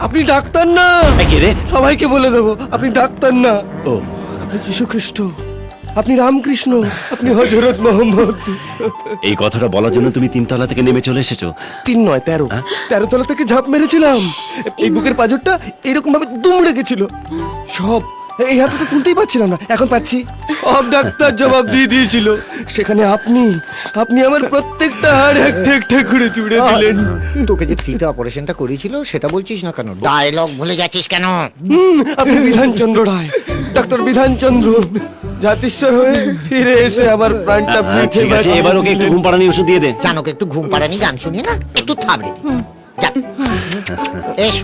আপনি ডাক্তার না। কে রে? সবাইকে বলে দেবো আপনি ডাক্তার না। ও আপনি যীশু খ্রিস্ট, আপনি রামকৃষ্ণ, আপনি হযরত মোহাম্মদ। এই কথাটা বলার জন্য তুমি 3 তলা থেকে নেমে চলে এসেছো? 3 নয় 13, 13 তলা থেকে ঝাঁপ মেরেছিলাম। এই বুকের পাঁজরটা এরকম ভাবে দুমড়ে গেছিল। সব এই হাতে তো তুলতেই পারছিলাম না, এখন পাচ্ছি। সব ডাক্তার জবাব দিয়ে দিয়েছিল। সেখানে আপনি আমার প্রত্যেকটা হাড় এক করে চুড়ে দিলেন। তোকে যে ফ্রিতে অপারেশনটা করেছিল সেটা বলছিস না কেন? ডায়লগ ভুলে যাচ্ছিস কেন? আপনি বিধানচন্দ্র রায়, ডাক্তার বিধানচন্দ্র, জাতিস্বর হয়ে ফিরে এসে আমার প্রাণটা ফিরে ঠিক আছে, এবার ওকে একটু ঘুম পাড়ানি ওষুধ দিয়ে দে। জানোকে একটু ঘুম পাড়ানি গান শুনিয়ে না একটু থাবড়ে দি। যা এস।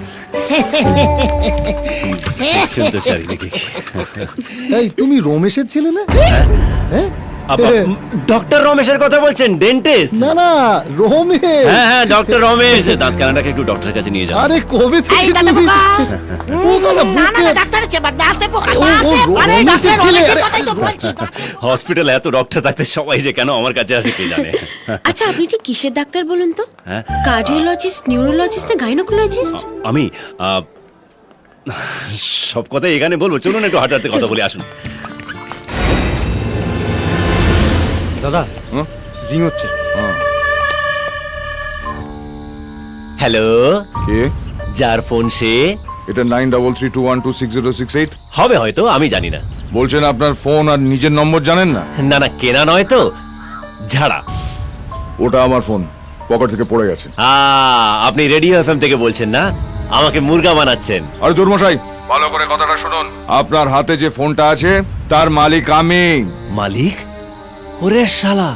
চলতে চারি দেখি। এই তুমি রমেশের ছেলে না? হ্যাঁ? ডক্টর রমেশের কথা বলছেন? ডেন্টিস্ট? না না, রমেশ। হ্যাঁ ডক্টর রমেশ। দাঁত কানাটাকে একটু ডক্টরের কাছে নিয়ে যাও। আরে কবে এই থেকে দাদা তুমি? পোকা। পোকা না, না না বুকে। না, ডাক্তারের চেম্বার দাঁতে পোকা ও, আরে রমেশের ডাক্তার ছেলে, রমেশের আরে। কথাই তো বলছি। হসপিটালে এত ডক্টর থাকতে সবাই যে কেন আমার কাছে আসে কে জানে। আচ্ছা আপনি ঠিক কিসের ডাক্তার বলুন তো? হ্যাঁ? কার্ডিওলজিস্ট, নিউরোলজিস্ট না গাইনোকোলজিস্ট? আমি সব কথা এখানে বলবো, চলুন একটু হাঁটাতে কথা বলে আসুন। দাদা রিং হচ্ছে। হ্যালো, কে? যার ফোন সে? এটা 9332126068 হবে হয়তো, আমি জানি না। বলছেন আপনার ফোন আর নিজের নম্বর জানেন না? না না, কেনা নয় তো, ঝাড়া। ওটা আমার ফোন, পকেট থেকে পড়ে গেছে। আপনি রেডিও এফএম থেকে বলছেন না? আমাকে মুরগা বানাচ্ছেন। আরে দুর্মশাই, ভালো করে কথাটা শুনুন। আপনার হাতে যে ফোনটা আছে তার মালিক আমি। মালিক? ওরে শালা,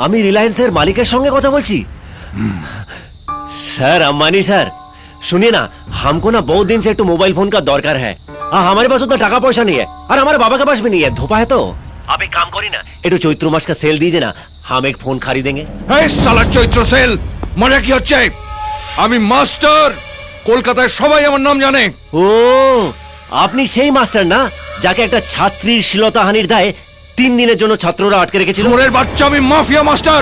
আমি রিলায়েন্সের মালিকের সঙ্গে কথা বলছি। सर अंबानी सर, सुनिए ना, हमको ना बहुत दिन से एक तो मोबाइल फोन का दरकार है। हमारे पास उतना टाका पैसा नहीं है और हमारे बाबा के पास भी नहीं है। धोपा है तो आप एक काम करिए ना, एक चैत्र मास का सेल दीजिए ना, हम एक फोन खरीदेंगे। এই শালা চৈত্র সেল, মনে কি হচ্ছে? আমি মাস্টার, কলকাতায় সবাই আমার নাম জানে। ও, আপনি সেই মাস্টার না যাকে একটা ছাত্রীর শ্লীলতাহানির দায়ে 3 দিনের জন্য ছাত্ররা আটকে রেখেছিল? চোরের বাচ্চা, আমি মাফিয়া মাস্টার।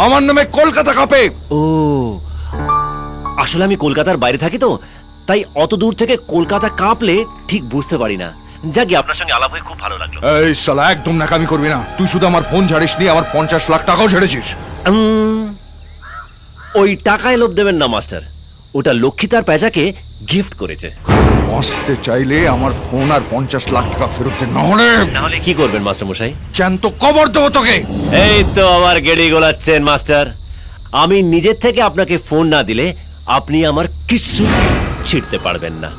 আমার নামে কলকাতা কাঁপে। ও, আসলে আমি কলকাতার বাইরে থাকি তো, তাই অত দূর থেকে কলকাতা কাঁপলে ঠিক বুঝতে পারি না। যাকে আপনার সঙ্গে আলাপ হয়ে খুব ভালো লাগলো। এই শালা একদম নাকামি করবি না। তুই শুধু আমার ফোন ঝাড়িসনি, আমার 50 লাখ টাকাও ঝেড়েছিস। ওই টাকায় লোভ দেবেন না মাস্টার, ওটা লক্ষ্মী তার পেঁচাকে গিফট করেছে। আসতে চাইলে আমার ফোন আর 50 লাখ টাকা ফেরত দে, না হলে কি করবেন মাস্টার মশাই? জ্যান্ত কবর দেবো তোকে। এই তো আবার গেড়ি গোলাচ্ছেন মাস্টার। আমি নিজের থেকে আপনাকে ফোন না দিলে আপনি আমার কিচ্ছু ছিঁড়তে পারবেন না।